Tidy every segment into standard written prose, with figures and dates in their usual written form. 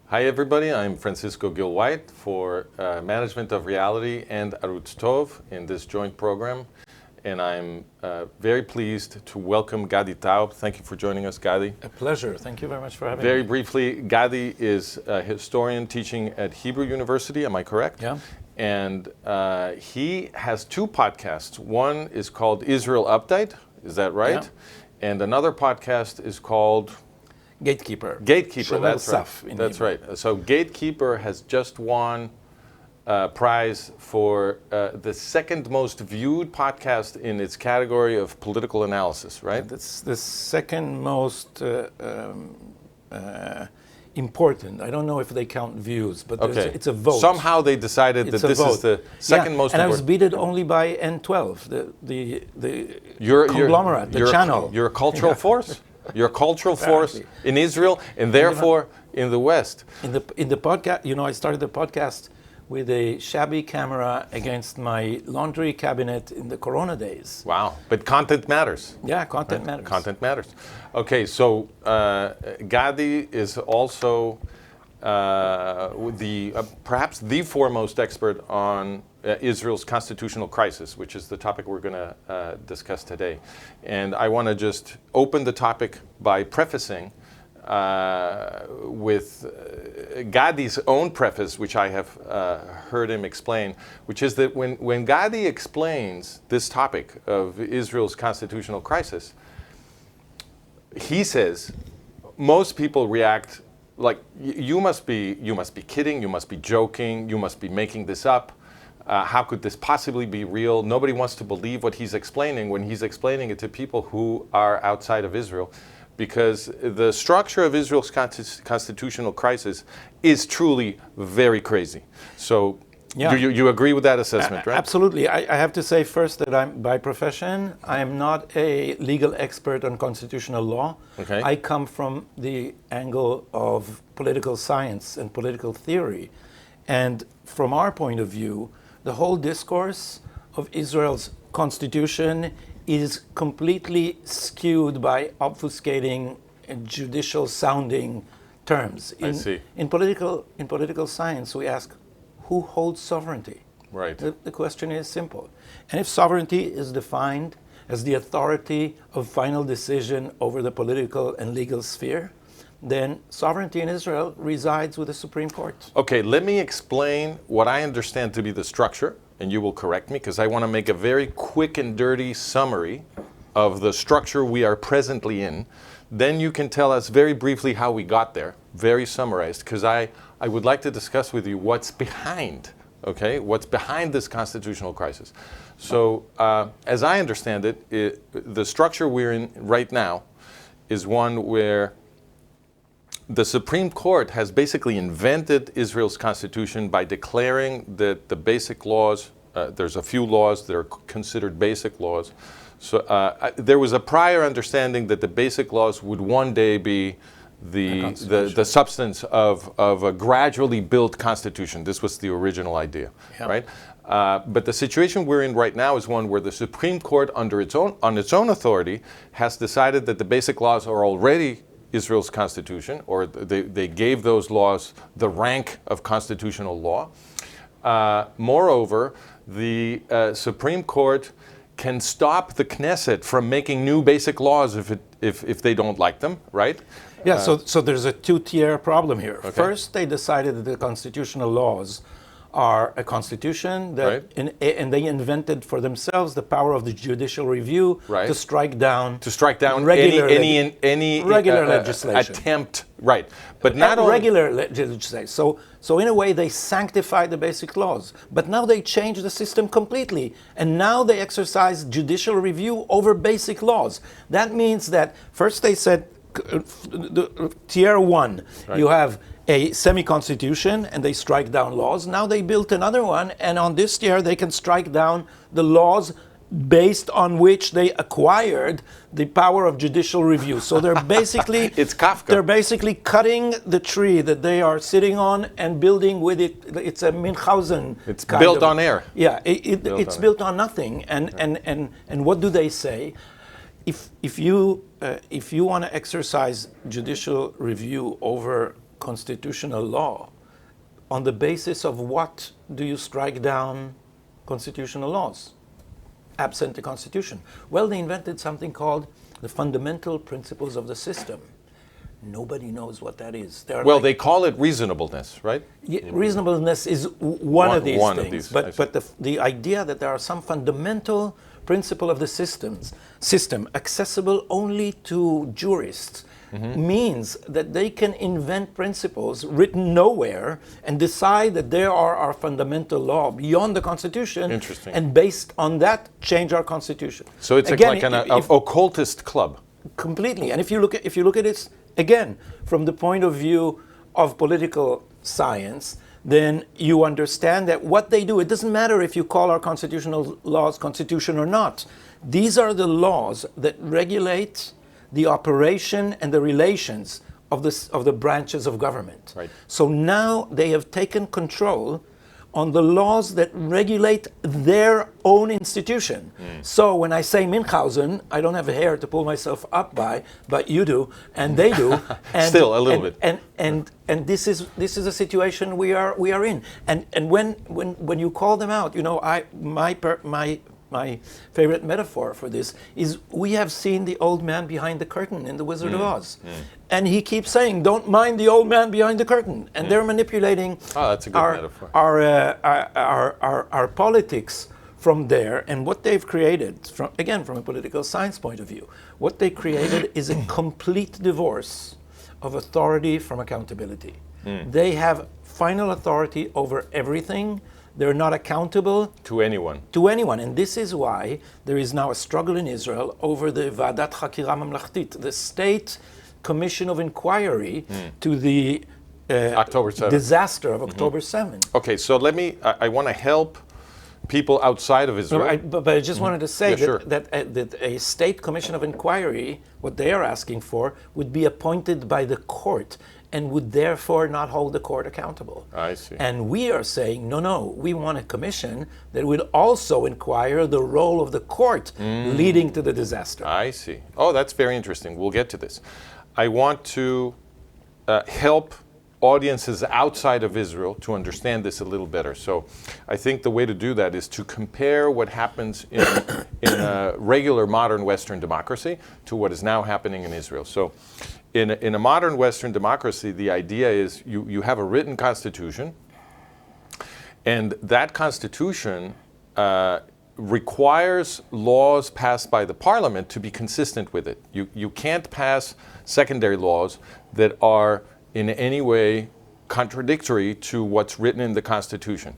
Hi everybody, I'm Francisco Gil-White for Management of Reality and Arutz Tov in this joint program. And I'm very pleased to welcome Gadi Taub. Thank you for joining us, Gadi. A pleasure. Thank you very much for having Very me. briefly, Gadi is a historian teaching at Hebrew University, am I correct? Yeah. And he has two podcasts. One is called Israel Update, is that right? Yeah. And another podcast is called Gatekeeper. Gatekeeper, Shamel that's right. Saf in That's Hebrew. right. So Gatekeeper has just won a prize for the second most viewed podcast in its category of political analysis, right? That's the second most important. I don't know if they count views, but it's a vote. Somehow they decided It's that a this vote. is the second most and I important. was beaten only by N12, the You're- conglomerate, the channel. You're a cultural force. You're a cultural force in Israel and therefore in the West. In the podcast, I started the podcast with a shabby camera against my laundry cabinet in the Corona days. Wow. But content matters. Yeah, content matters. Content matters. Okay, so Gadi is also perhaps the foremost expert on Israel's constitutional crisis, which is the topic we're going to discuss today. And I want to just open the topic by prefacing with Gadi's own preface, which I have heard him explain, which is that when Gadi explains this topic of Israel's constitutional crisis, he says most people react like, you must be kidding, you must be joking, you must be making this up. How could this possibly be real? Nobody wants to believe what he's explaining when he's explaining it to people who are outside of Israel, because the structure of Israel's constitutional crisis is truly very crazy. So Yeah. you agree with that assessment, right? Absolutely. I have to say first that I'm, by profession, I am not a legal expert on constitutional law. Okay. I come from the angle of political science and political theory. And from our point of view, the whole discourse of Israel's constitution is completely skewed by obfuscating judicial sounding terms. I see. In political science, we ask, who holds sovereignty? Right. The question is simple. And if sovereignty is defined as the authority of final decision over the political and legal sphere, then sovereignty in Israel resides with the Supreme Court. Okay, let me explain what I understand to be the structure, and you will correct me, because I want to make a very quick and dirty summary of the structure we are presently in. Then you can tell us very briefly how we got there, very summarized, because I would like to discuss with you what's behind, okay? What's behind this constitutional crisis. So, as I understand it, the structure we're in right now is one where the Supreme Court has basically invented Israel's constitution by declaring that the basic laws, there's a few laws that are considered basic laws. So there was a prior understanding that the basic laws would one day be the substance of a gradually built constitution. This was the original idea, right? But the situation we're in right now is one where the Supreme Court, on its own authority, has decided that the basic laws are already Israel's constitution, or they gave those laws the rank of constitutional law. Moreover, the Supreme Court can stop the Knesset from making new basic laws if they don't like them, right? Yeah, so there's a two-tier problem here. Okay. First, they decided that the constitutional laws are a constitution that, Right. and they invented for themselves the power of the judicial review Right. to strike down regular regular legislation. attempt, right? But not only regular legislation. So in a way, they sanctified the basic laws, but now they changed the system completely, and now they exercise judicial review over basic laws. That means that first they said, tier one, Right. you have a semi-constitution and they strike down laws. Now they built another one, and on this tier they can strike down the laws based on which they acquired the power of judicial review. So they're basically It's Kafka. They're basically cutting the tree that they are sitting on and building with it. It's a Münchhausen. It's built on air. Yeah, it's built on nothing. And what do they say? If you want to exercise judicial review over constitutional law, on the basis of what do you strike down constitutional laws, absent the Constitution? Well, they invented something called the fundamental principles of the system. Nobody knows what that is. Well, they call it reasonableness, right? Reasonableness is one of these one things. of these, but the idea that there are some fundamental principle of the system accessible only to jurists means that they can invent principles written nowhere and decide that there are our fundamental law beyond the Constitution. Interesting. And based on that, change our Constitution. So it's Again, like an occultist club. Completely. And if you look at it, again, from the point of view of political science, then you understand that what they do, it doesn't matter if you call our constitutional laws constitution or not. These are the laws that regulate the operation and the relations of the branches of government. Right. So now they have taken control on the laws that regulate their own institution. So when I say Münchhausen, I don't have a hair to pull myself up by, but you do, and they do. And, Still a little bit. And this is a situation we are in. And when you call them out, you know, my favorite metaphor for this is we have seen the old man behind the curtain in The Wizard of Oz. And he keeps saying, don't mind the old man behind the curtain. And they're manipulating that's a good metaphor. Our politics from there. And what they've created, from a political science point of view, what they created is a complete divorce of authority from accountability. They have final authority over everything. They're not accountable to anyone. And this is why there is now a struggle in Israel over the Vadat Chakira Mamlachtit, the state commission of inquiry to the October 7th. disaster of October 7th. Okay, so I want to help people outside of Israel. But I just wanted to say sure. that a state commission of inquiry, what they are asking for, would be appointed by the court and would therefore not hold the court accountable. I see. And we are saying, no, we want a commission that would also inquire the role of the court leading to the disaster. I see. Oh, that's very interesting. We'll get to this. I want to help audiences outside of Israel to understand this a little better. So I think the way to do that is to compare what happens in a regular modern Western democracy to what is now happening in Israel. So in a modern Western democracy, the idea is you have a written constitution, and that constitution requires laws passed by the parliament to be consistent with it. You can't pass secondary laws that are in any way contradictory to what's written in the Constitution.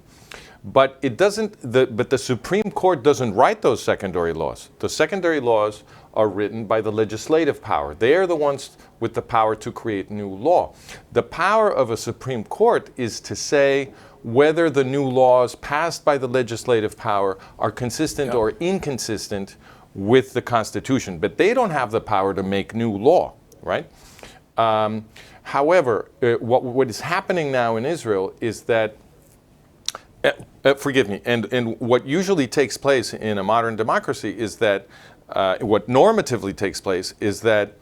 But it doesn't. But the Supreme Court doesn't write those secondary laws. The secondary laws are written by the legislative power. They are the ones with the power to create new law. The power of a Supreme Court is to say whether the new laws passed by the legislative power are consistent or inconsistent with the Constitution. But they don't have the power to make new law, right? However, what is happening now in Israel is that, forgive me, and what usually takes place in a modern democracy is that, what normatively takes place is that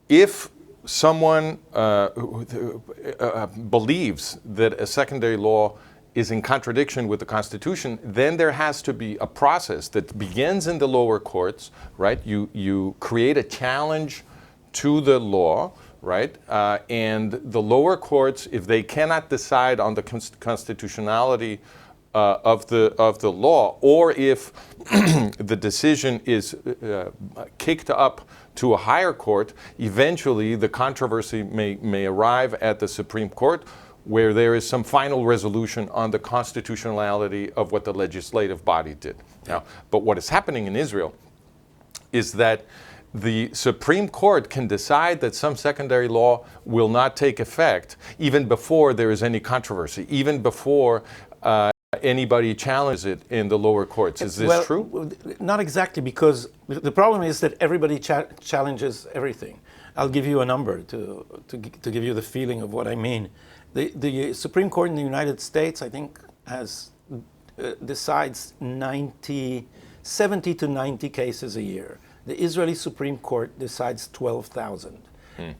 if someone believes that a secondary law is in contradiction with the Constitution, then there has to be a process that begins in the lower courts, right? You create a challenge to the law, right? And the lower courts, if they cannot decide on the constitutionality of the law, or if the decision is kicked up to a higher court, eventually the controversy may arrive at the Supreme Court, where there is some final resolution on the constitutionality of what the legislative body did. Now, but what is happening in Israel is that the Supreme Court can decide that some secondary law will not take effect even before there is any controversy, even before anybody challenges it in the lower courts. Is this true? Not exactly, because the problem is that everybody challenges everything. I'll give you a number to give you the feeling of what I mean. The Supreme Court in the United States, I think, decides 70 to 90 cases a year. The Israeli Supreme Court decides 12,000.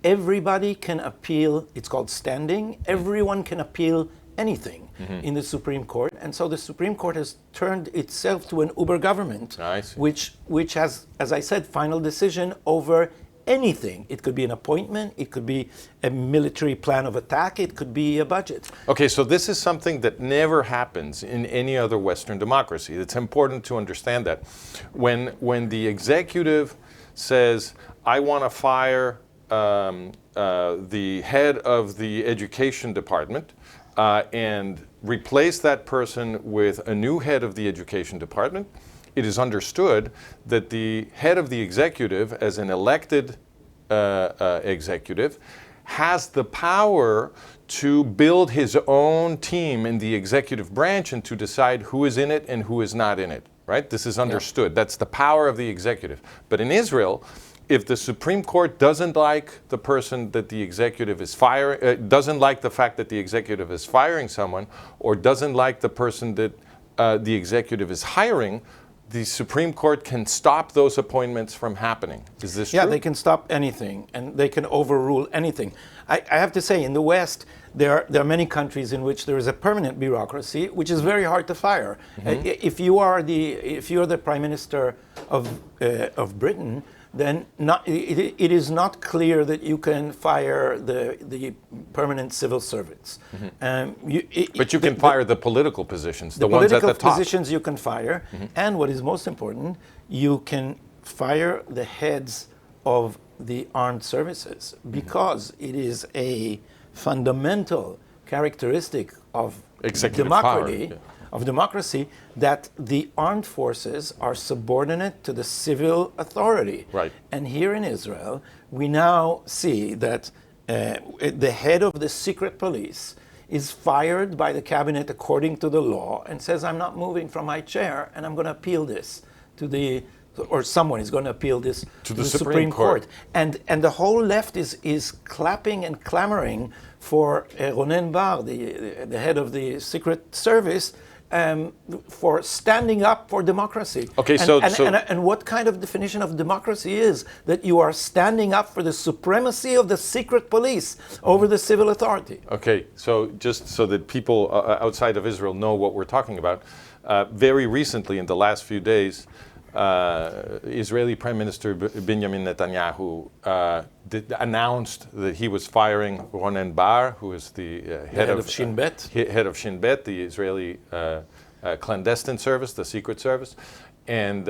everybody can appeal. It's called standing. Everyone can appeal anything in the Supreme Court. And so the Supreme Court has turned itself to an uber government, which has, as I said, final decision over anything. It could be an appointment, it could be a military plan of attack, it could be a budget. Okay, so this is something that never happens in any other Western democracy. It's important to understand that. When the executive says, I want to fire the head of the education department and replace that person with a new head of the education department, it is understood that the head of the executive, as an elected executive, has the power to build his own team in the executive branch and to decide who is in it and who is not in it, right? This is understood. That's the power of the executive. But in Israel, if the Supreme Court doesn't like the person that the executive is firing, doesn't like the fact that the executive is firing someone, or doesn't like the person that the executive is hiring, the Supreme Court can stop those appointments from happening. Is this true? Yeah, they can stop anything, and they can overrule anything. I have to say, in the West, there are many countries in which there is a permanent bureaucracy, which is very hard to fire. If you are the Prime Minister of Britain, then it is not clear that you can fire the permanent civil servants. But you can fire the political positions, the ones at the top. The political positions you can fire, and what is most important, you can fire the heads of the armed services, because it is a fundamental characteristic of democracy, that the armed forces are subordinate to the civil authority. Right. And here in Israel, we now see that the head of the secret police is fired by the cabinet according to the law and says, I'm not moving from my chair and I'm going to appeal this to or someone is going to appeal this to the Supreme Court. And the whole left is clapping and clamoring for Ronen Bar, the head of the Secret Service, for standing up for democracy. Okay, and what kind of definition of democracy is that you are standing up for the supremacy of the secret police over the civil authority? Okay, so just so that people outside of Israel know what we're talking about, very recently, in the last few days, Israeli Prime Minister Benjamin Netanyahu announced that he was firing Ronen Bar, who is the head of Shin Bet. Head of Shin Bet, the Israeli clandestine service, the secret service, and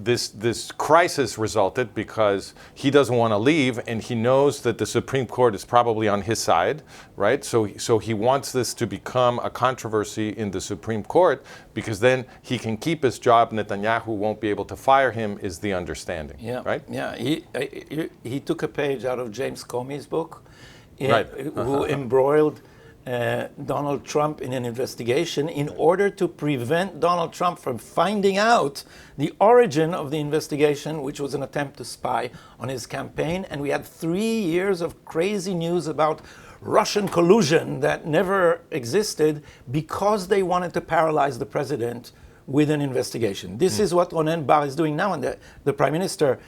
this crisis resulted because he doesn't want to leave, and he knows that the Supreme Court is probably on his side, right? So he wants this to become a controversy in the Supreme Court, because then he can keep his job. Netanyahu won't be able to fire him, is the understanding, right? Yeah, he took a page out of James Comey's book, right. Who embroiled Donald Trump in an investigation in order to prevent Donald Trump from finding out the origin of the investigation, which was an attempt to spy on his campaign. And we had 3 years of crazy news about Russian collusion that never existed, because they wanted to paralyze the president with an investigation. This is what Ronen Bar is doing now, and the Prime Minister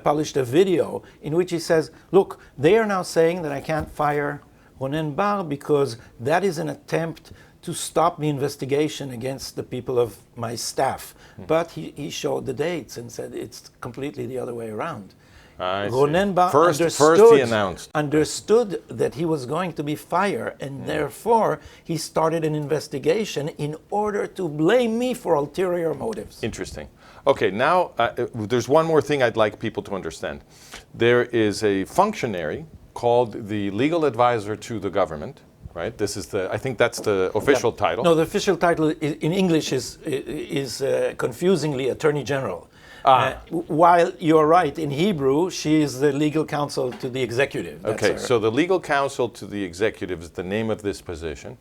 published a video in which he says, look, they are now saying that I can't fire Ronen Bar because that is an attempt to stop the investigation against the people of my staff. But he showed the dates and said it's completely the other way around. Ronen Bar understood that he was going to be fired, and therefore he started an investigation in order to blame me for ulterior motives. Interesting. Okay, now there's one more thing I'd like people to understand. There is a functionary called the legal advisor to the government, right? This is I think that's the official title. No, the official title in English is confusingly Attorney General. While you're right, in Hebrew, she is the legal counsel to the executive. Okay, so the legal counsel to the executive is the name of this position.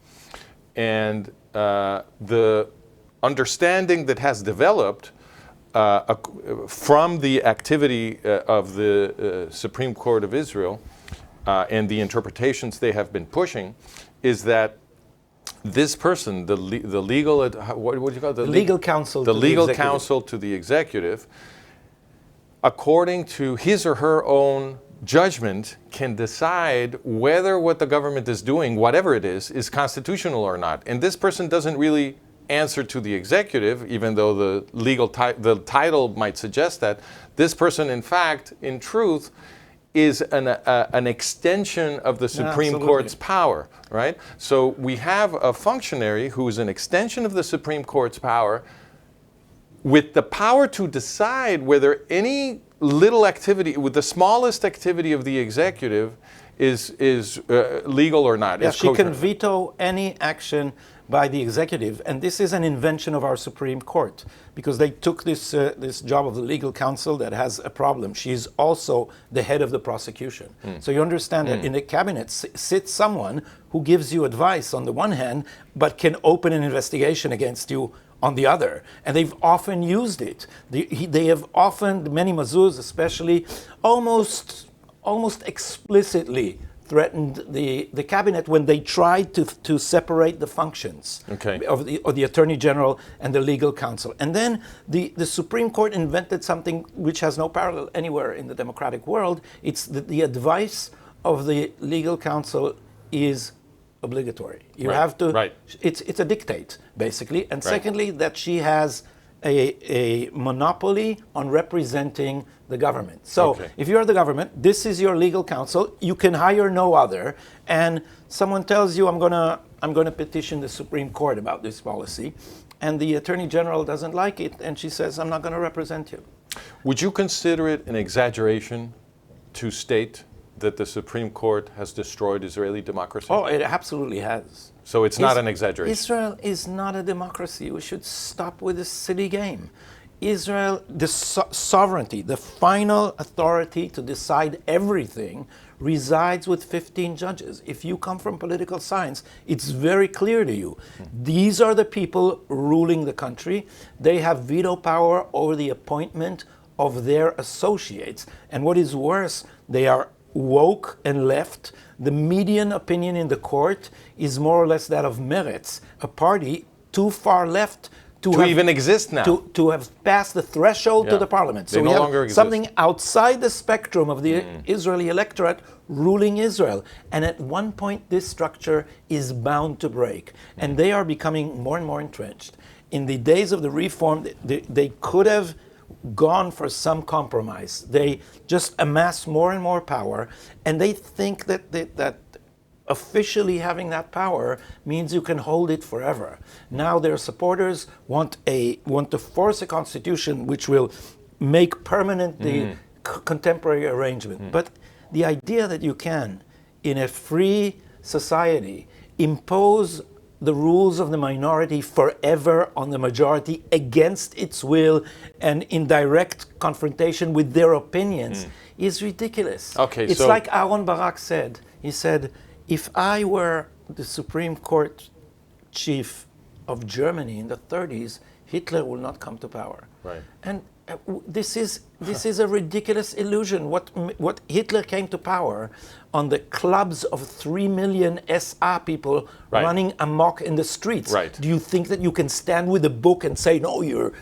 And the understanding that has developed from the activity of the Supreme Court of Israel and the interpretations they have been pushing is that this person, the legal counsel, the legal counsel, counsel to the executive, according to his or her own judgment, can decide whether what the government is doing, whatever it is constitutional or not. And this person doesn't really answer to the executive, even though the legal the title might suggest that. This person, in fact, in truth, is an extension of the Supreme Court's power, right? So we have a functionary who is an extension of the Supreme Court's power with the power to decide whether any little activity, with the smallest activity of the executive is legal or not. Yeah, she can veto any action by the executive, and this is an invention of our Supreme Court, because they took this job of the legal counsel that has a problem. She's also the head of the prosecution. So you understand that in the cabinet sits someone who gives you advice on the one hand, but can open an investigation against you on the other. And they've often used it. They have often, many mazuz especially, almost explicitly threatened the cabinet when they tried to separate the functions of the Attorney General and the legal counsel. And then the Supreme Court invented something which has no parallel anywhere in the democratic world. It's that the advice of the legal counsel is obligatory. You have to, it's a dictate, basically. And secondly, that she has a monopoly on representing the government. So if you're the government, this is your legal counsel, you can hire no other, and someone tells you, I'm gonna petition the Supreme Court about this policy, and the Attorney General doesn't like it, and she says, I'm not gonna represent you. Would you consider it an exaggeration to state that the Supreme Court has destroyed Israeli democracy? Oh, it absolutely has. So it's not an exaggeration. Israel is not a democracy. We should stop with this silly game. Israel, the sovereignty, the final authority to decide everything resides with 15 judges. If you come from political science, it's very clear to you. These are the people ruling the country. They have veto power over the appointment of their associates. And what is worse, they are woke and left. The median opinion in the court is more or less that of Meretz, a party too far left to even exist now. To have passed the threshold to the parliament. So we have something outside the spectrum of the Israeli electorate ruling Israel. And at one point, this structure is bound to break. And they are becoming more and more entrenched. In the days of the reform, they could have gone for some compromise. They just amass more and more power, and they think that officially having that power means you can hold it forever. Now their supporters want to force a constitution which will make permanent the contemporary arrangement. But the idea that you can, in a free society, impose the rules of the minority forever on the majority against its will and in direct confrontation with their opinions is ridiculous. It's like Aaron Barak said. He said, if I were the Supreme Court chief of Germany in the 30s, Hitler will not come to power. And this is a ridiculous illusion. What Hitler came to power on the clubs of 3 million SA people running amok in the streets. Do you think that you can stand with a book and say, no, you're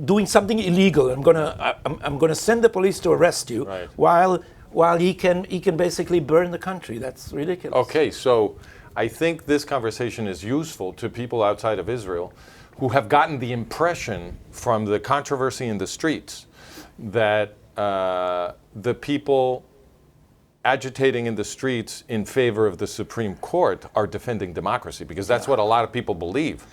doing something illegal? I'm gonna send the police to arrest you, while he can basically burn the country. That's ridiculous. Okay, so I think this conversation is useful to people outside of Israel who have gotten the impression from the controversy in the streets that the people agitating in the streets in favor of the Supreme Court are defending democracy, because that's what a lot of people believe.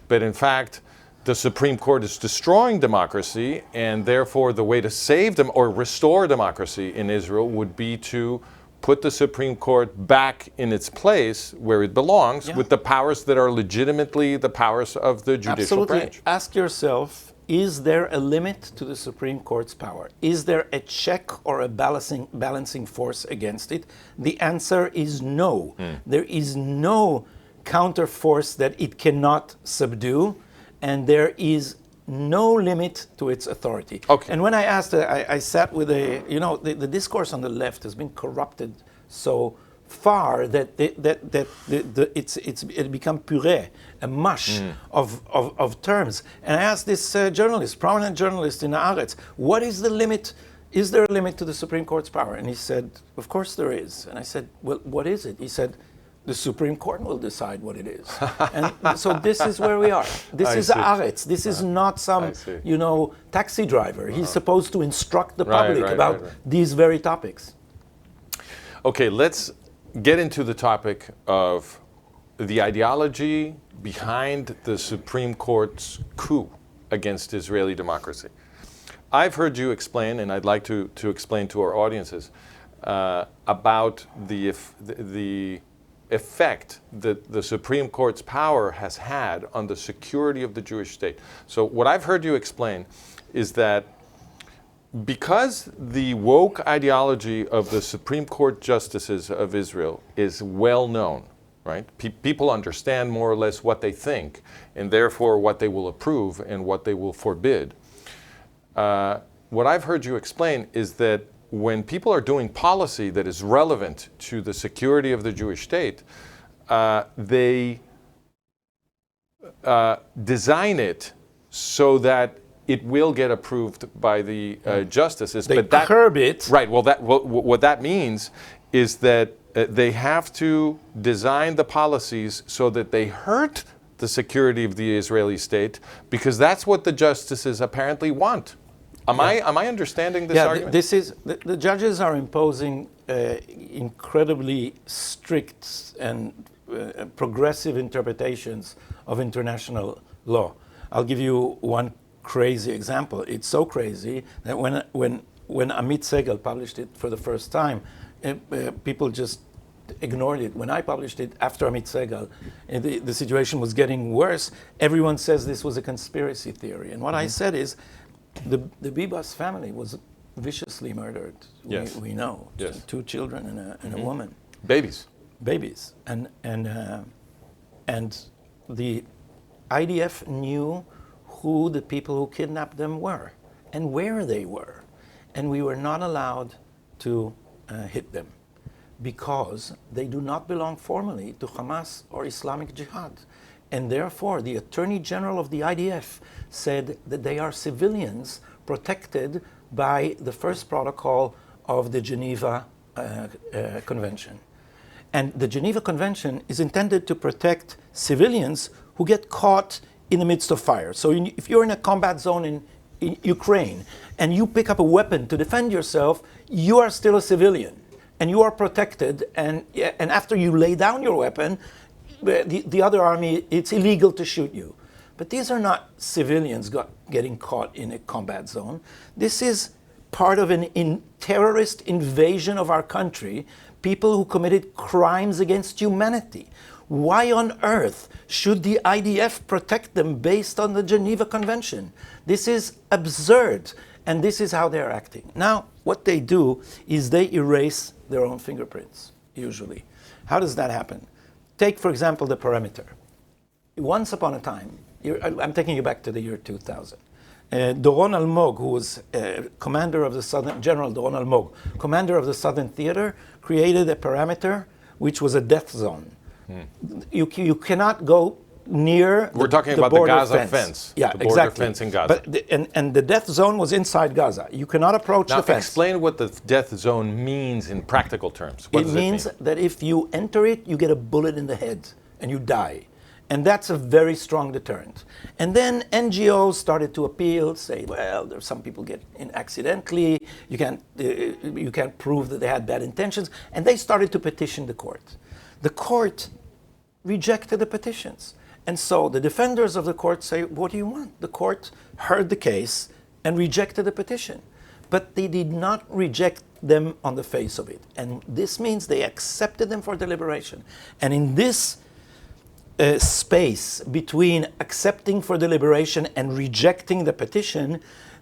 But in fact, the Supreme Court is destroying democracy, and therefore the way to save them or restore democracy in Israel would be to put the Supreme Court back in its place where it belongs, with the powers that are legitimately the powers of the judicial branch. Ask yourself, is there a limit to the Supreme Court's power? Is there a check or a balancing force against it? The answer is no. There is no counter force that it cannot subdue, and there is no limit to its authority. And when I asked, I sat with the discourse on the left has been corrupted so far that it become puree, a mush of terms. And I asked this journalist, prominent journalist in Haaretz, what is the limit? Is there a limit to the Supreme Court's power? And he said, of course there is. And I said, well, what is it? He said, the Supreme Court will decide what it is. And so this is where we are. This is Haaretz. This is not some, taxi driver. He's supposed to instruct the public about these very topics. Okay, let's get into the topic of the ideology behind the Supreme Court's coup against Israeli democracy. I've heard you explain, and I'd like to explain to our audiences, about the effect that the Supreme Court's power has had on the security of the Jewish state. So what I've heard you explain is that because the woke ideology of the Supreme Court justices of Israel is well known, right? People understand more or less what they think, and therefore what they will approve and what they will forbid. What I've heard you explain is that when people are doing policy that is relevant to the security of the Jewish state, they design it so that it will get approved by the justices. They curb it. Right. Well, what that means is that they have to design the policies so that they hurt the security of the Israeli state, because that's what the justices apparently want. Am I understanding this argument? This is the judges are imposing incredibly strict and progressive interpretations of international law. I'll give you one crazy example. It's so crazy that when Amit Segal published it for the first time, people just ignored it. When I published it after Amit Segal, the situation was getting worse. Everyone says this was a conspiracy theory. And what I said is, the Bibas family was viciously murdered. Yes. We know. Yes. 2 children and a woman. Babies. And the IDF knew who the people who kidnapped them were and where they were. And we were not allowed to hit them because they do not belong formally to Hamas or Islamic Jihad. And therefore, the Attorney General of the IDF said that they are civilians protected by the first protocol of the Geneva Convention. And the Geneva Convention is intended to protect civilians who get caught in the midst of fire. So if you're in a combat zone in Ukraine and you pick up a weapon to defend yourself, you are still a civilian and you are protected. And after you lay down your weapon, the other army, it's illegal to shoot you. But these are not civilians getting caught in a combat zone. This is part of a terrorist invasion of our country, people who committed crimes against humanity. Why on earth should the IDF protect them based on the Geneva Convention? This is absurd, and this is how they're acting. Now, what they do is they erase their own fingerprints, usually. How does that happen? Take, for example, the perimeter. Once upon a time, I'm taking you back to the year 2000. Doron Almog, who was commander of the Southern, General Doron Almog, commander of the Southern Theater, created a perimeter which was a death zone. You cannot go near We're talking about the Gaza fence. Yeah, the border exactly. fence in Gaza. But and the death zone was inside Gaza. You cannot approach Now the fence. explain what the death zone means in practical terms. What It does means it mean? that if you enter it, you get a bullet in the head and you die. And that's a very strong deterrent. And then NGOs started to appeal, say, well, there's some people get in accidentally, you can't prove that they had bad intentions, and they started to petition the court. The court rejected the petitions. And so the defenders of the court say, what do you want? The court heard the case and rejected the petition. But they did not reject them on the face of it. And this means they accepted them for deliberation. And in this space between accepting for deliberation and rejecting the petition,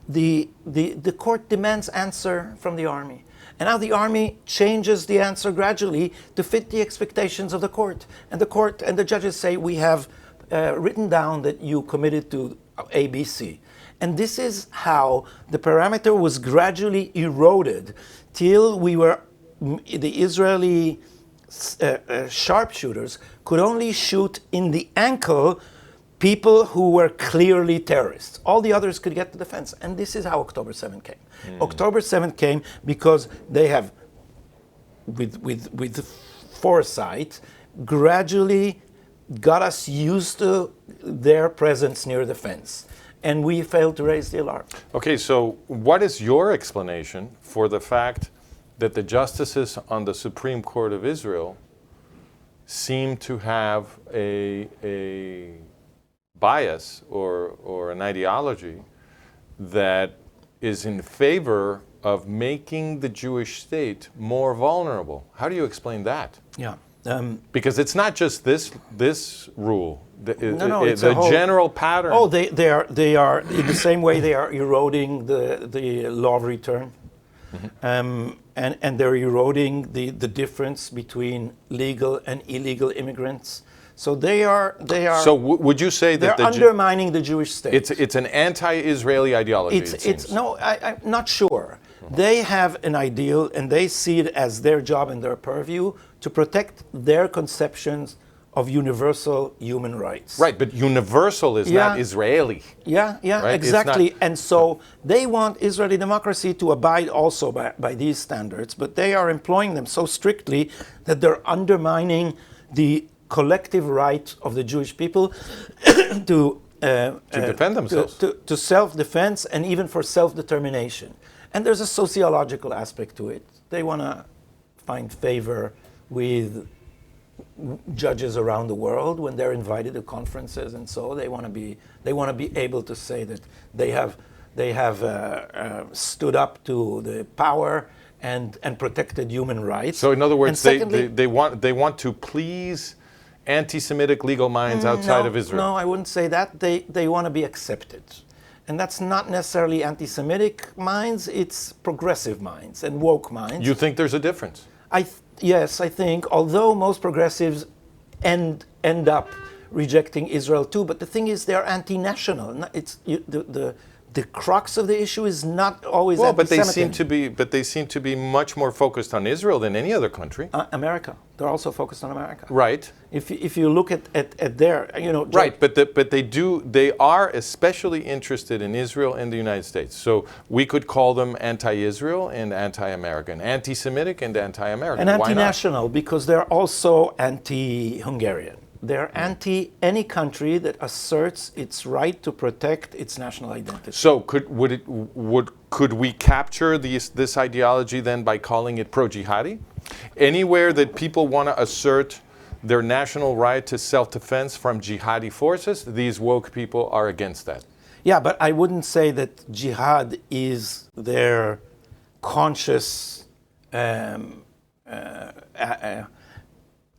the court demands answer from the army. And now the army changes the answer gradually to fit the expectations of the court. And the court and the judges say, we have written down that you committed to ABC. And this is how the parameter was gradually eroded till the Israeli sharpshooters could only shoot in the ankle people who were clearly terrorists. All the others could get to the fence. And this is how October 7th came. October 7th came because they have, with foresight, gradually got us used to their presence near the fence. And we failed to raise the alarm. Okay, so what is your explanation for the fact that the justices on the Supreme Court of Israel seem to have a bias or an ideology that is in favor of making the Jewish state more vulnerable? How do you explain that? Yeah. Because it's not just this rule. It's the general pattern. Oh, they are in the same way they are eroding the law of return, and they're eroding the difference between legal and illegal immigrants. So they are. So would you say that they're undermining the Jewish state? It's an anti-Israeli ideology. I'm not sure. They have an ideal, and they see it as their job and their purview to protect their conceptions of universal human rights. Right, but universal is not Israeli. Yeah, right? Exactly. And so they want Israeli democracy to abide also by these standards, but they are employing them so strictly that they're undermining the collective right of the Jewish people to defend themselves. To self-defense and even for self-determination. And there's a sociological aspect to it. They want to find favor with judges around the world when they're invited to conferences, and so they want to be able to say that they have stood up to the power and protected human rights. So in other words, secondly, they want to please anti-Semitic legal minds outside of Israel. No, I wouldn't say that. They want to be accepted. And that's not necessarily anti-Semitic minds, it's progressive minds and woke minds. You think there's a difference? Yes, I think, although most progressives end up rejecting Israel too, but the thing is they're anti-national. The crux of the issue is not always anti-Semitic. But they seem to be much more focused on Israel than any other country. America. They're also focused on America. Right. If you look at their, right, but they are especially interested in Israel and the United States. So we could call them anti-Israel and anti-American, anti-Semitic and anti-American. And anti-national, because they're also anti-Hungarian. They're anti any country that asserts its right to protect its national identity. So could we capture this ideology then by calling it pro-jihadi? Anywhere that people want to assert their national right to self-defense from jihadi forces, these woke people are against that. Yeah, but I wouldn't say that jihad is their conscious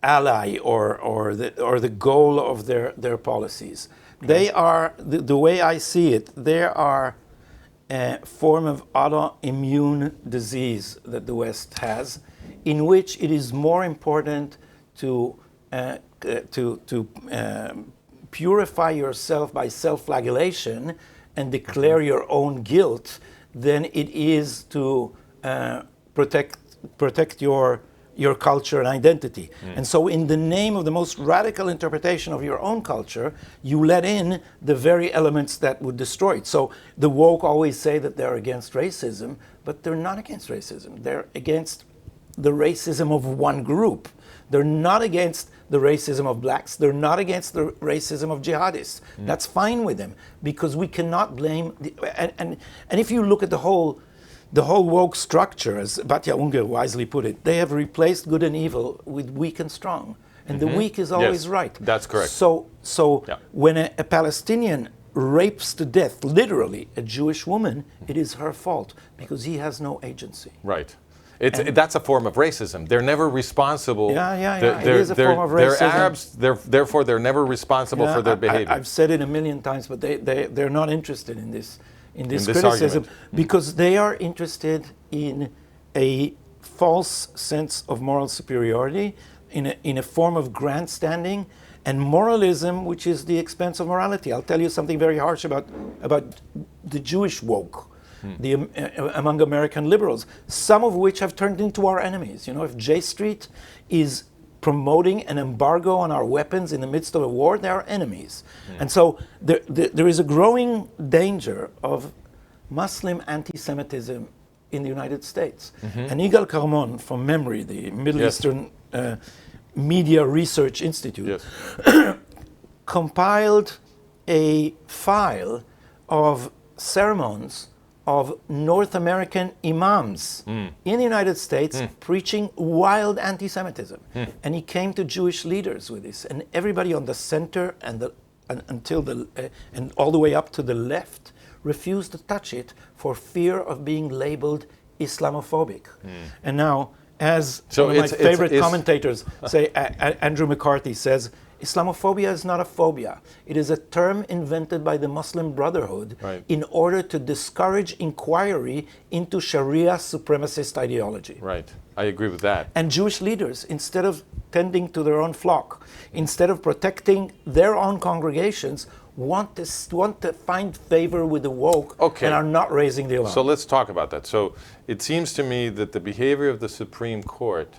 ally or the goal of their policies. They are, the way I see it, they are a form of autoimmune disease that the West has, in which it is more important to purify yourself by self-flagellation and declare your own guilt than it is to protect your culture and identity. And so in the name of the most radical interpretation of your own culture, you let in the very elements that would destroy it. So the woke always say that they're against racism, but they're not against racism. They're against the racism of one group. They're not against the racism of blacks. They're not against the racism of jihadists. That's fine with them, because we cannot blame, and if you look at the whole woke structure, as Batya Unger wisely put it, they have replaced good and evil with weak and strong. And the weak is always right. That's correct. So when a Palestinian rapes to death, literally, a Jewish woman, it is her fault, because he has no agency. Right. That's a form of racism. They're never responsible. Yeah. It is a form of racism. They're Arabs, therefore they're never responsible for their behavior. I've said it a million times, but they're not interested in this criticism, because they are interested in a false sense of moral superiority, in a form of grandstanding and moralism, which is the expense of morality. I'll tell you something very harsh about the Jewish woke, among American liberals, some of which have turned into our enemies. If J Street is promoting an embargo on our weapons in the midst of a war, they are enemies. And so there is a growing danger of Muslim anti-Semitism in the United States. And Yigal Carmon, from memory, the Middle Eastern Media Research Institute, compiled a file of sermons of North American imams in the United States preaching wild anti-Semitism. And he came to Jewish leaders with this. And everybody on the center and and all the way up to the left refused to touch it for fear of being labeled Islamophobic. And now, as one of my favorite commentators say, Andrew McCarthy says, Islamophobia is not a phobia. It is a term invented by the Muslim Brotherhood in order to discourage inquiry into Sharia supremacist ideology. Right. I agree with that. And Jewish leaders, instead of tending to their own flock, instead of protecting their own congregations, want to find favor with the woke and are not raising the alarm. So let's talk about that. So it seems to me that the behavior of the Supreme Court,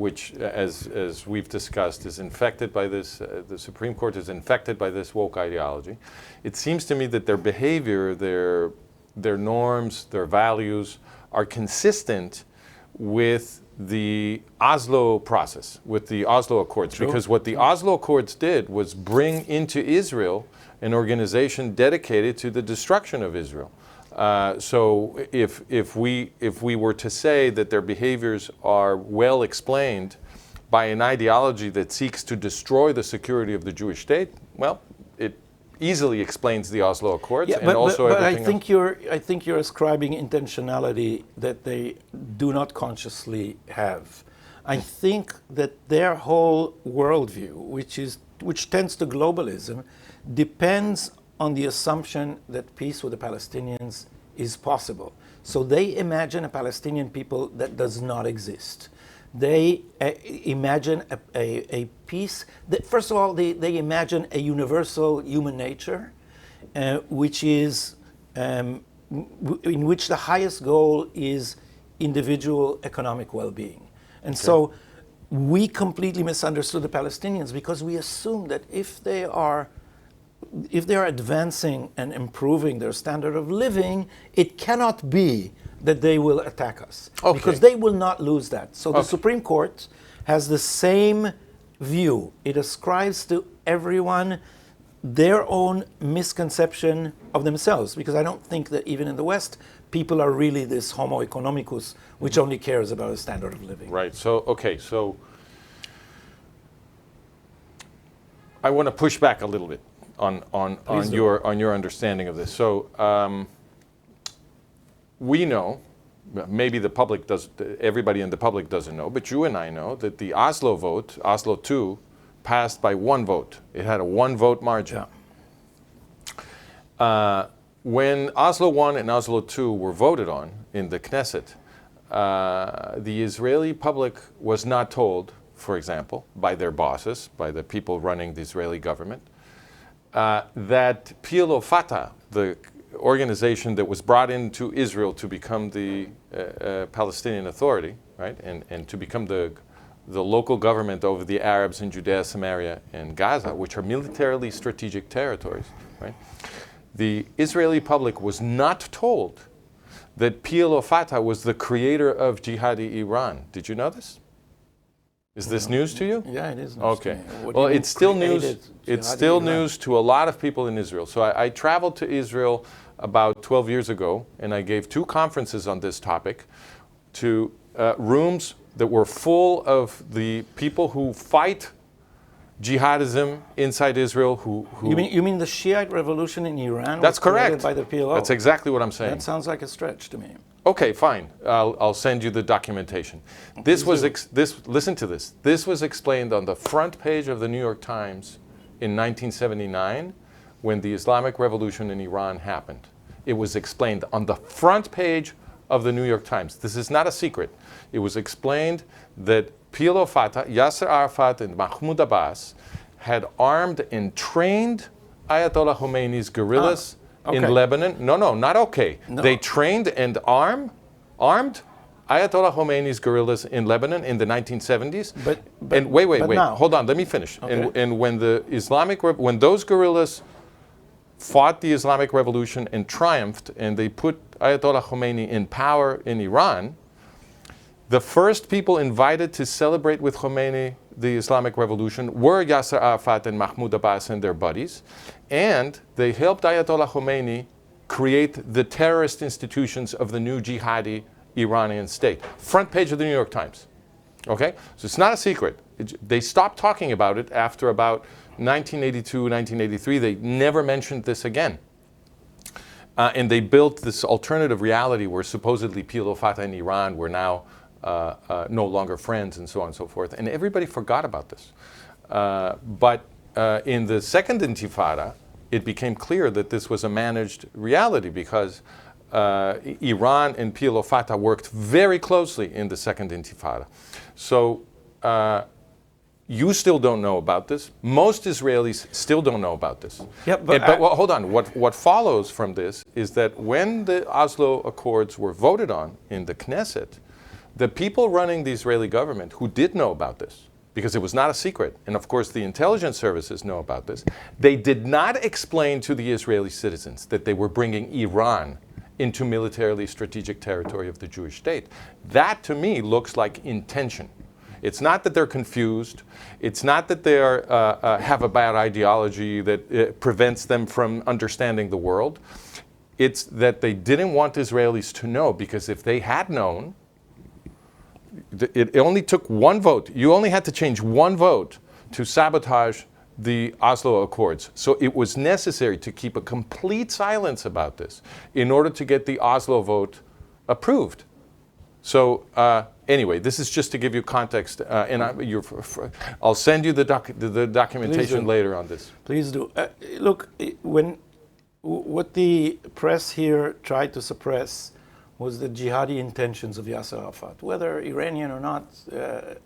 which, as we've discussed, is infected by this, the Supreme Court is infected by this woke ideology. It seems to me that their behavior, their norms, their values are consistent with the Oslo process, with the Oslo Accords. True. Because what the Oslo Accords did was bring into Israel an organization dedicated to the destruction of Israel. So if we were to say that their behaviors are well explained by an ideology that seeks to destroy the security of the Jewish state, well, it easily explains the Oslo Accords and also everything else. I think you're ascribing intentionality that they do not consciously have. I think that their whole worldview, which tends to globalism, depends on the assumption that peace with the Palestinians is possible. So they imagine a Palestinian people that does not exist. They imagine a peace that, first of all, they imagine a universal human nature, which is in which the highest goal is individual economic well-being. And so we completely misunderstood the Palestinians because we assume that if they are advancing and improving their standard of living, it cannot be that they will attack us. Because they will not lose that. So the Supreme Court has the same view. It ascribes to everyone their own misconception of themselves. Because I don't think that even in the West, people are really this homo economicus, which only cares about a standard of living. Right. So, so I want to push back a little bit on your understanding of this. So we know, maybe the public does, everybody in the public doesn't know, but you and I know that the Oslo vote, Oslo II, passed by one vote. It had a one-vote margin. When Oslo I and Oslo II were voted on in the Knesset, the Israeli public was not told, for example, by their bosses, by the people running the Israeli government, that PLO Fatah, the organization that was brought into Israel to become the Palestinian Authority, right, and to become the local government over the Arabs in Judea, Samaria, and Gaza, which are militarily strategic territories, right? The Israeli public was not told that PLO Fatah was the creator of Jihadi Iran. Did you know this? Is this news to you? Yeah, it is news to me. Well, it's still news. It's still news to a lot of people in Israel. So I traveled to Israel about 12 years ago, and I gave 2 conferences on this topic to rooms that were full of the people who fight jihadism inside Israel. You mean the Shiite revolution in Iran? That's correct. By the PLO. That's exactly what I'm saying. That sounds like a stretch to me. Okay, fine. I'll send you the documentation. Listen to this. This was explained on the front page of the New York Times in 1979 when the Islamic Revolution in Iran happened. It was explained on the front page of the New York Times. This is not a secret. It was explained that PLO Fatah, Yasser Arafat and Mahmoud Abbas had armed and trained Ayatollah Khomeini's guerrillas in Lebanon. No, not okay. No. They trained and armed Ayatollah Khomeini's guerrillas in Lebanon in the 1970s. But wait, now. hold on, let me finish. Okay. And when when those guerrillas fought the Islamic Revolution and triumphed, and they put Ayatollah Khomeini in power in Iran, the first people invited to celebrate with Khomeini the Islamic Revolution were Yasser Arafat and Mahmoud Abbas and their buddies, and they helped Ayatollah Khomeini create the terrorist institutions of the new jihadi Iranian state. Front page of the New York Times. Okay? So it's not a secret. They stopped talking about it after about 1982, 1983. They never mentioned this again. And they built this alternative reality where supposedly PLO, Fatah, and Iran were now no longer friends, and so on and so forth. And everybody forgot about this. But in the second Intifada, it became clear that this was a managed reality because Iran and PLO Fatah worked very closely in the second Intifada. So you still don't know about this. Most Israelis still don't know about this. Yeah, but well, hold on. What follows from this is that when the Oslo Accords were voted on in the Knesset, the people running the Israeli government who did know about this, because it was not a secret, and of course the intelligence services know about this, they did not explain to the Israeli citizens that they were bringing Iran into militarily strategic territory of the Jewish state. That to me looks like intention. It's not that they're confused. It's not that they have a bad ideology that prevents them from understanding the world. It's that they didn't want Israelis to know, because if they had known, it only took one vote. You only had to change one vote to sabotage the Oslo Accords. So it was necessary to keep a complete silence about this in order to get the Oslo vote approved. So anyway, this is just to give you context, and I'll send you the documentation later on this. Please do. Look, what the press here tried to suppress was the jihadi intentions of Yasser Arafat. Whether Iranian or not,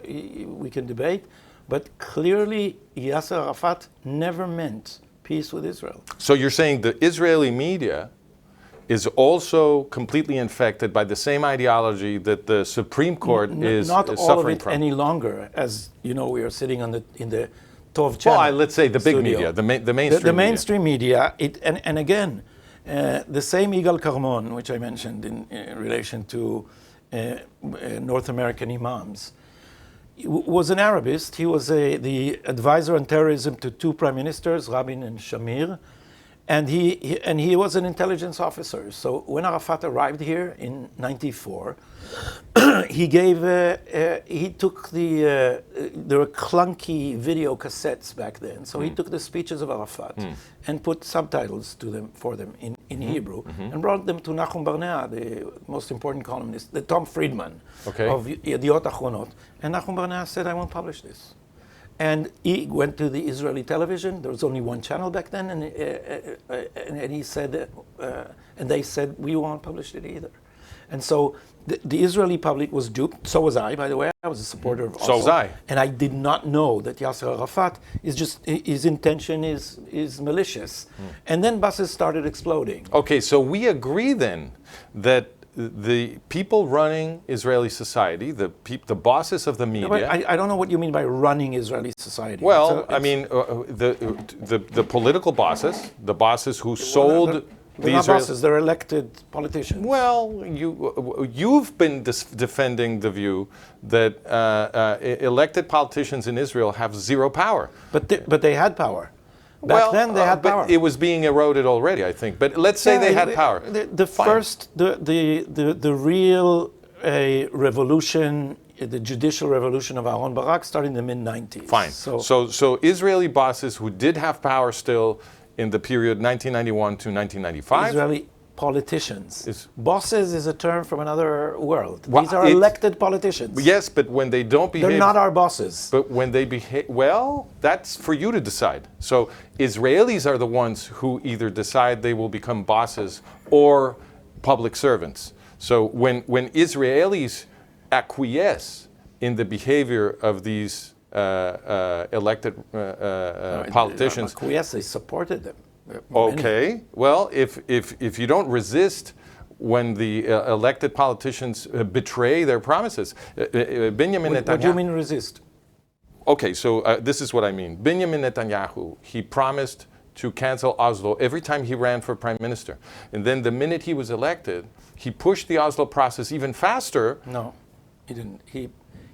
we can debate, but clearly Yasser Arafat never meant peace with Israel. So you're saying the Israeli media is also completely infected by the same ideology that the Supreme Court is not all suffering of it from? any longer. As you know, we are sitting in the Tov channel. Well, let's say the big studio. media, the mainstream the mainstream media. And again, the same Yigal Karmon, which I mentioned in relation to North American imams, was an Arabist. He was the advisor on terrorism to two prime ministers, Rabin and Shamir. And he was an intelligence officer. So when Arafat arrived here in '94, he took there were clunky video cassettes back then. So he took the speeches of Arafat and put subtitles for them in Hebrew and brought them to Nachum Barnea, the most important columnist, the Tom Friedman of Yediot Achronot. And Nachum Barnea said, "I won't publish this." And he went to the Israeli television. There was only one channel back then, and he said, and they said, "We won't publish it either." And so the Israeli public was duped. So was I, by the way. I was a supporter of Oslo. So was I. And I did not know that Yasser Arafat his intention is malicious. And then buses started exploding. Okay, so we agree then that the people running Israeli society, the bosses of the media. No, I don't know what you mean by running Israeli society. Well, I mean the political bosses, the bosses who sold they're not bosses; they're elected politicians. Well, you've been defending the view that elected politicians in Israel have zero power. But they had power. Back then they had power. But it was being eroded already, I think. But let's say they had power. The real revolution, the judicial revolution of Aaron Barak started in the mid-90s. Fine. So Israeli bosses who did have power still in the period 1991 to 1995. Israeli politicians. Bosses is a term from another world. Well, These are elected politicians. Yes, but when they don't behave... They're not our bosses. But when they behave... Well, that's for you to decide. So Israelis are the ones who either decide they will become bosses or public servants. So when Israelis acquiesce in the behavior of these elected politicians... Acquiesce, they supported them. Okay. Well, if you don't resist when the elected politicians betray their promises. Benjamin Netanyahu. What do you mean resist? Okay, so this is what I mean. Benjamin Netanyahu, he promised to cancel Oslo every time he ran for prime minister. And then the minute he was elected, he pushed the Oslo process even faster. No, he didn't.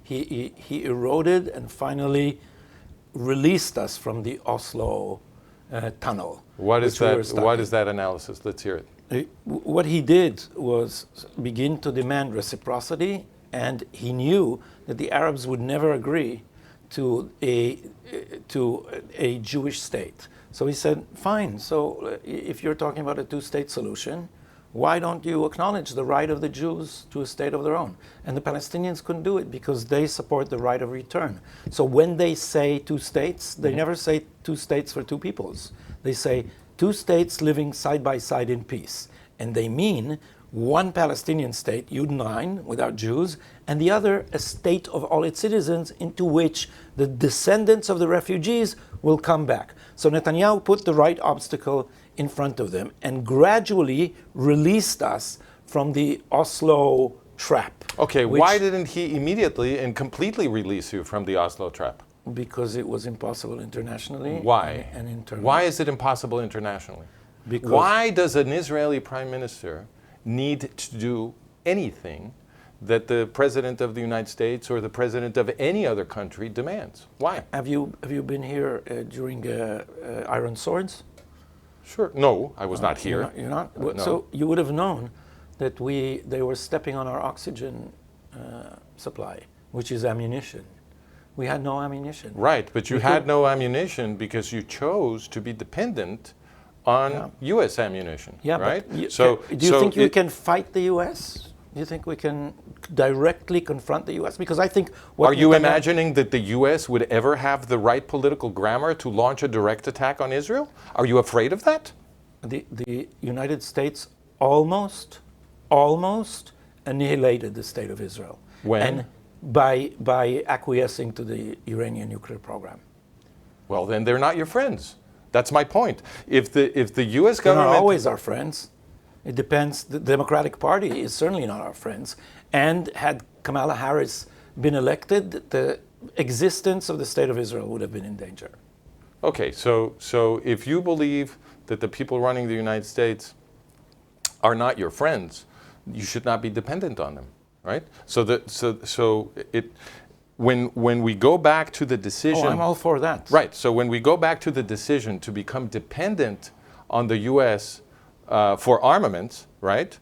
He eroded and finally released us from the Oslo tunnel. What is that? What is that analysis? Let's hear it. What he did was begin to demand reciprocity, and he knew that the Arabs would never agree to a Jewish state. So he said, fine, so if you're talking about a two-state solution, why don't you acknowledge the right of the Jews to a state of their own? And the Palestinians couldn't do it because they support the right of return. So when they say two states, they never say two states for two peoples. They say two states living side by side in peace. And they mean one Palestinian state, Yud 9, without Jews, and the other a state of all its citizens into which the descendants of the refugees will come back. So Netanyahu put the right obstacle in front of them and gradually released us from the Oslo trap. Okay, why didn't he immediately and completely release you from the Oslo trap? Because it was impossible internationally. Why? And internally. Why is it impossible internationally? Because why does an Israeli prime minister need to do anything that the president of the United States or the president of any other country demands? Why? Have you been here during Iron Swords? Sure. No, I was not here. You're not? No. So you would have known that they were stepping on our oxygen supply, which is ammunition. We had no ammunition. Right, but you had no ammunition because you chose to be dependent on U.S. ammunition. Yeah, right? But do you think we can fight the U.S.? Do you think we can directly confront the U.S.? Because I think... Are you imagining that the U.S. would ever have the right political grammar to launch a direct attack on Israel? Are you afraid of that? The United States almost annihilated the state of Israel. When? And by acquiescing to the Iranian nuclear program. Well, then they're not your friends. That's my point. If the U.S. government... They're not always our friends. It depends. The Democratic Party is certainly not our friends. And had Kamala Harris been elected, the existence of the state of Israel would have been in danger. Okay, so if you believe that the people running the United States are not your friends, you should not be dependent on them, right? When we go back to the decision... Oh, I'm all for that. Right, so when we go back to the decision to become dependent on the U.S. For armaments, right?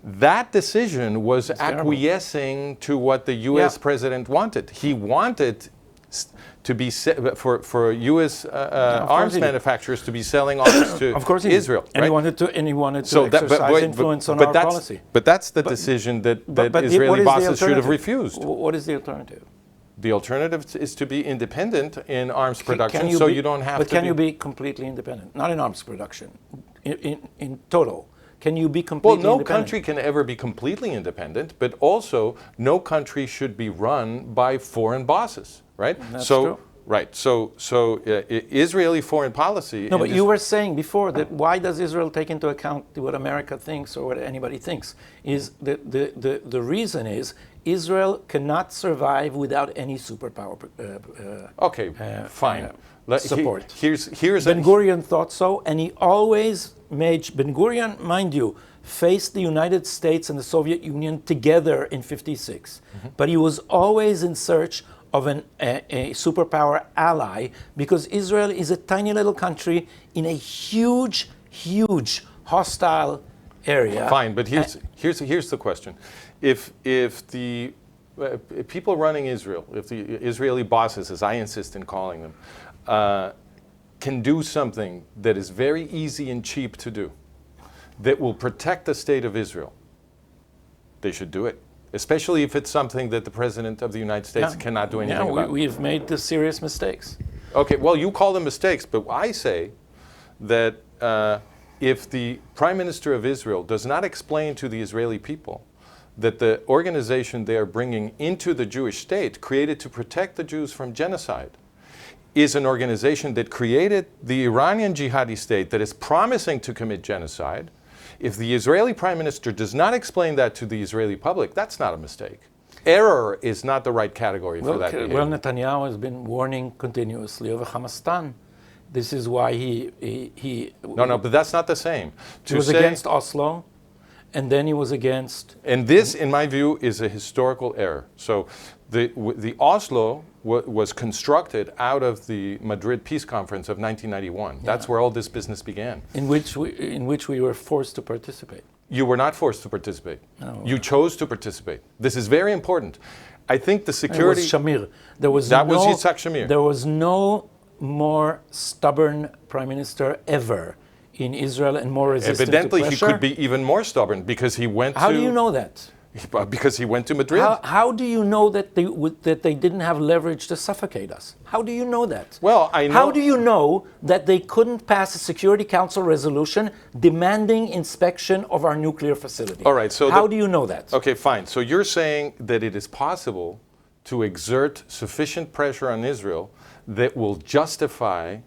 That decision was acquiescing to what the U.S. president wanted. He wanted to be for U.S. arms manufacturers to be selling arms to Israel. And right? he wanted to exercise influence on our policy. But that's the decision that Israeli bosses should have refused. What is the alternative? The alternative is to be independent in arms production, you don't have to. But can you be completely independent? Not in arms production. In total, can you be completely independent? Well, no country can ever be completely independent, but also no country should be run by foreign bosses, right? That's true. Right. So Israeli foreign policy... No, but you were saying before that why does Israel take into account what America thinks or what anybody thinks? Is the reason is Israel cannot survive without any superpower okay, fine. Support. Here's Ben-Gurion thought so, and he always made... Ben-Gurion, mind you, faced the United States and the Soviet Union together in '56. Mm-hmm. But he was always in search of a superpower ally because Israel is a tiny little country in a huge hostile area. Fine, but here's the question. If the people running Israel, if the Israeli bosses, as I insist in calling them, can do something that is very easy and cheap to do, that will protect the state of Israel, they should do it. Especially if it's something that the President of the United States cannot do anything about. We've made the serious mistakes. Okay, well, you call them mistakes, but I say that if the Prime Minister of Israel does not explain to the Israeli people that the organization they are bringing into the Jewish state, created to protect the Jews from genocide, is an organization that created the Iranian jihadi state that is promising to commit genocide, If the Israeli prime minister does not explain that to the Israeli public, that's not a mistake. Error is not the right category for that behavior. Well, Netanyahu has been warning continuously of Hamastan. This is why he No, but that's not the same. He was against Oslo, and then he was against... And this, in my view, is a historical error. So the Oslo was constructed out of the Madrid Peace Conference of 1991. That's where all this business began. In which we were forced to participate. You were not forced to participate. No. You chose to participate. This is very important. I think the security... It was Shamir. Was Yitzhak Shamir. There was no more stubborn prime minister ever in Israel and more resistant Evidently, to he pressure. could be even more stubborn because he went How do you know that? Because he went to Madrid. How do you know that they didn't have leverage to suffocate us? How do you know that? Well, I know. How do you know that they couldn't pass a Security Council resolution demanding inspection of our nuclear facility? All right. So how do you know that? Okay, fine. So you're saying that it is possible to exert sufficient pressure on Israel that will justify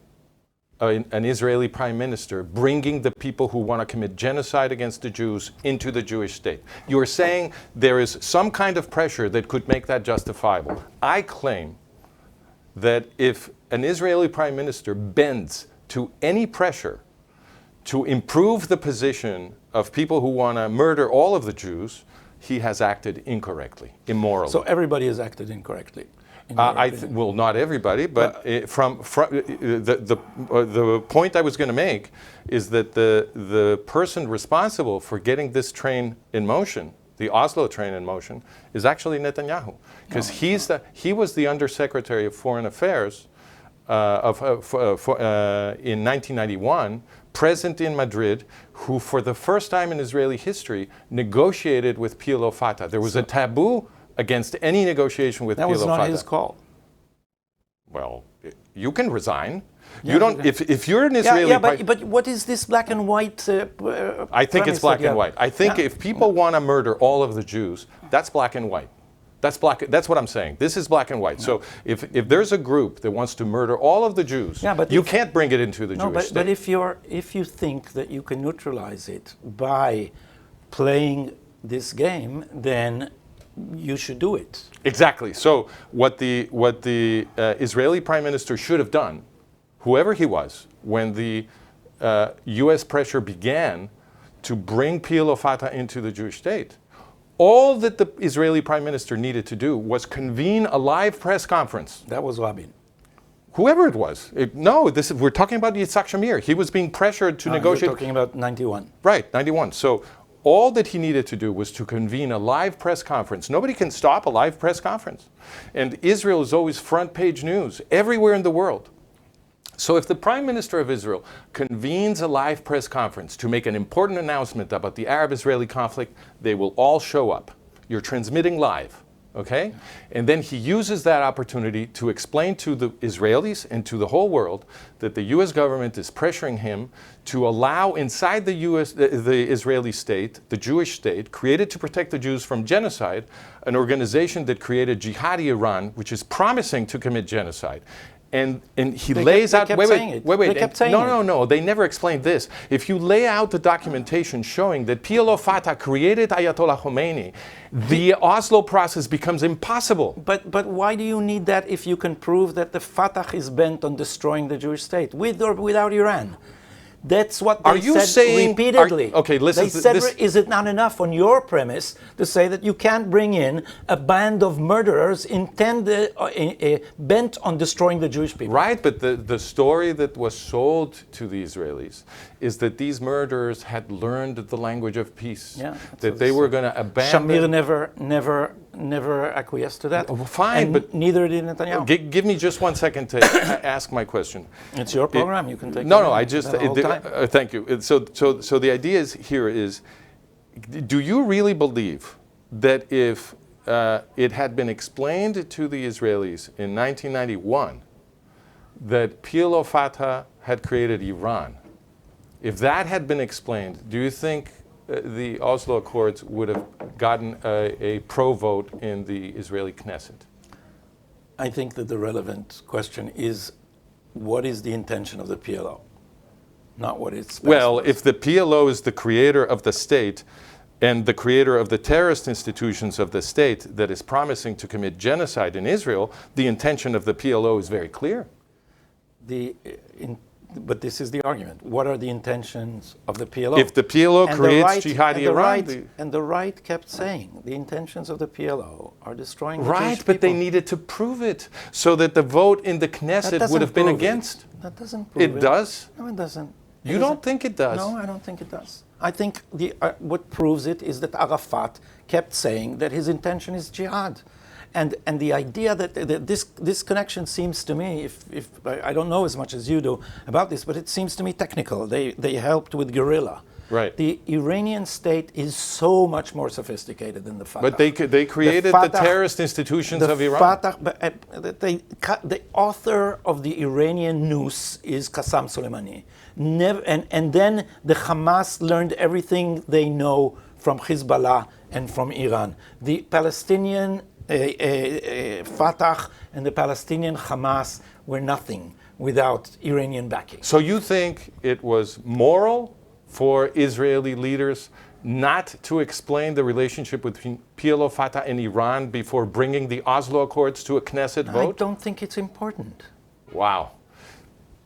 an Israeli prime minister bringing the people who want to commit genocide against the Jews into the Jewish state. You're saying there is some kind of pressure that could make that justifiable. I claim that if an Israeli prime minister bends to any pressure to improve the position of people who want to murder all of the Jews, he has acted incorrectly, immorally. So everybody has acted incorrectly. Well, not everybody, but the point I was going to make is that the person responsible for getting this train in motion, the Oslo train in motion, is actually Netanyahu, because he was the Undersecretary of Foreign Affairs in 1991, present in Madrid, who for the first time in Israeli history negotiated with PLO Fatah. There was a taboo against any negotiation with PLO Fatah. That was not his call. Well, you can resign. Yeah, you don't. If you're an Israeli, but what is this black and white? I think it's black and white. I think if people want to murder all of the Jews, that's black and white. That's black. That's what I'm saying. This is black and white. So if there's a group that wants to murder all of the Jews, you can't bring it into the Jewish state. But if you think that you can neutralize it by playing this game, then you should do it. Exactly. So what the Israeli prime minister should have done, whoever he was, when the U.S. pressure began to bring PLO Fatah into the Jewish state, all that the Israeli prime minister needed to do was convene a live press conference. That was Rabin. Whoever it was. We're talking about Yitzhak Shamir. He was being pressured to negotiate. You're talking about 91. Right, 91. So all that he needed to do was to convene a live press conference. Nobody can stop a live press conference. And Israel is always front page news everywhere in the world. So if the Prime Minister of Israel convenes a live press conference to make an important announcement about the Arab-Israeli conflict, they will all show up. You're transmitting live, okay? And then he uses that opportunity to explain to the Israelis and to the whole world that the U.S. government is pressuring him to allow inside the Israeli state, the Jewish state, created to protect the Jews from genocide, an organization that created Jihadi Iran, which is promising to commit genocide. And he lays out. Wait. They kept saying it. No. They never explained this. If you lay out the documentation showing that PLO Fatah created Ayatollah Khomeini, the Oslo process becomes impossible. But why do you need that if you can prove that the Fatah is bent on destroying the Jewish state, with or without Iran? That's what they said repeatedly. Listen. They said, is it not enough on your premise to say that you can't bring in a band of murderers bent on destroying the Jewish people? Right, but the story that was sold to the Israelis is that these murderers had learned the language of peace. Yeah, that they were going to abandon. Shamir never acquiesced to that. Fine, and but neither did Netanyahu. Give me just 1 second to ask my question. It's your program. You can take. Thank you. So the idea is, do you really believe that if it had been explained to the Israelis in 1991 that PLO Fatah had created Iran, if that had been explained, do you think the Oslo Accords would have gotten a pro vote in the Israeli Knesset? I think that the relevant question is, what is the intention of the PLO? not what its Well, was. if the PLO is the creator of the state and the creator of the terrorist institutions of the state that is promising to commit genocide in Israel, the intention of the PLO is very clear. But this is the argument. What are the intentions of the PLO? If the PLO creates jihadi Iran... And the right kept saying the intentions of the PLO are destroying the Right, Jewish but they people. needed to prove it so that the vote in the That Knesset doesn't would have been prove it. against. That doesn't prove it. It does? No, it doesn't. It You don't doesn't. think it does? No, I don't think it does. I think what proves it is that Arafat kept saying that his intention is jihad. And the idea that this connection seems to me, if I don't know as much as you do about this, but it seems to me technical. They helped with guerrilla. Right. The Iranian state is so much more sophisticated than the Fatah. But they created the terrorist institutions of Iran. The author of the Iranian noose is Qassam Soleimani. And then the Hamas learned everything they know from Hezbollah and from Iran. The Palestinian Fatah and the Palestinian Hamas were nothing without Iranian backing. So you think it was moral for Israeli leaders not to explain the relationship between PLO, Fatah, and Iran before bringing the Oslo Accords to a Knesset vote? I don't think it's important. Wow.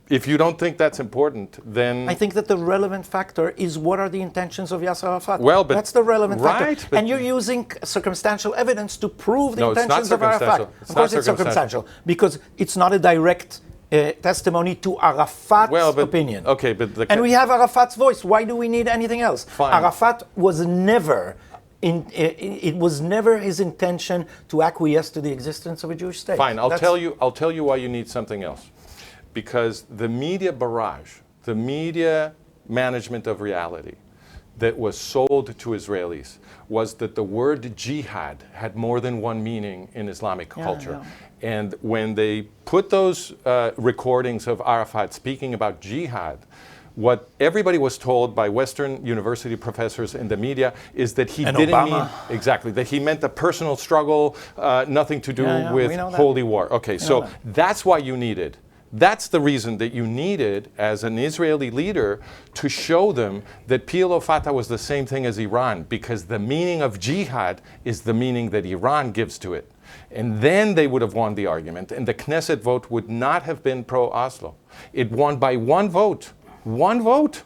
If you don't think that's important, then... I think that the relevant factor is what are the intentions of Yasser Arafat. Well, but... That's the relevant factor. But and you're using circumstantial evidence to prove the No, intentions of Arafat. Of course it's circumstantial. Because it's not a direct testimony to Arafat's opinion. Okay, but... And we have Arafat's voice. Why do we need anything else? Fine. Arafat was never... it was never his intention to acquiesce to the existence of a Jewish state. Fine, I'll tell you why you need something else. Because the media barrage, the media management of reality that was sold to Israelis was that the word jihad had more than one meaning in Islamic culture. Yeah. And when they put those recordings of Arafat speaking about jihad, what everybody was told by Western university professors in the media is that he didn't mean exactly that he meant a personal struggle, nothing to do with holy war. Okay, so that's why you needed. That's the reason that you needed, as an Israeli leader, to show them that PLO Fatah was the same thing as Iran, because the meaning of jihad is the meaning that Iran gives to it. And then they would have won the argument, and the Knesset vote would not have been pro-Oslo. It won by one vote. One vote.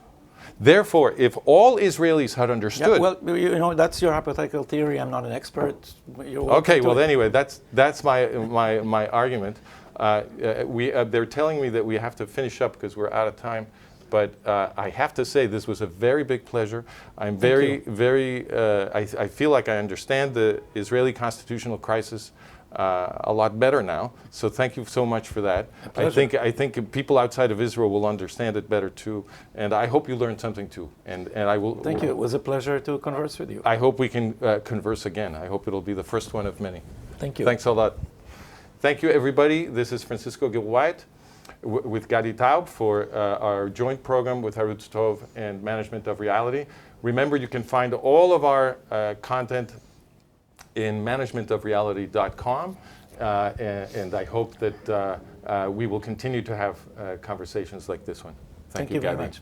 Therefore, if all Israelis had understood... Yeah, well, you know, that's your hypothetical theory. I'm not an expert. Okay, well, anyway, that's my argument. They're telling me that we have to finish up because we're out of time. But I have to say, this was a very big pleasure. I'm I feel like I understand the Israeli constitutional crisis a lot better now. So thank you so much for that. I think people outside of Israel will understand it better too. And I hope you learned something too. And I will. Thank you. It was a pleasure to converse with you. I hope we can converse again. I hope it'll be the first one of many. Thank you. Thanks a lot. Thank you, everybody. This is Francisco Gil-White with Gadi Taub for our joint program with Harutz Tov and Management of Reality. Remember, you can find all of our content in managementofreality.com, and I hope that we will continue to have conversations like this one. Thank you, very Gadi. much.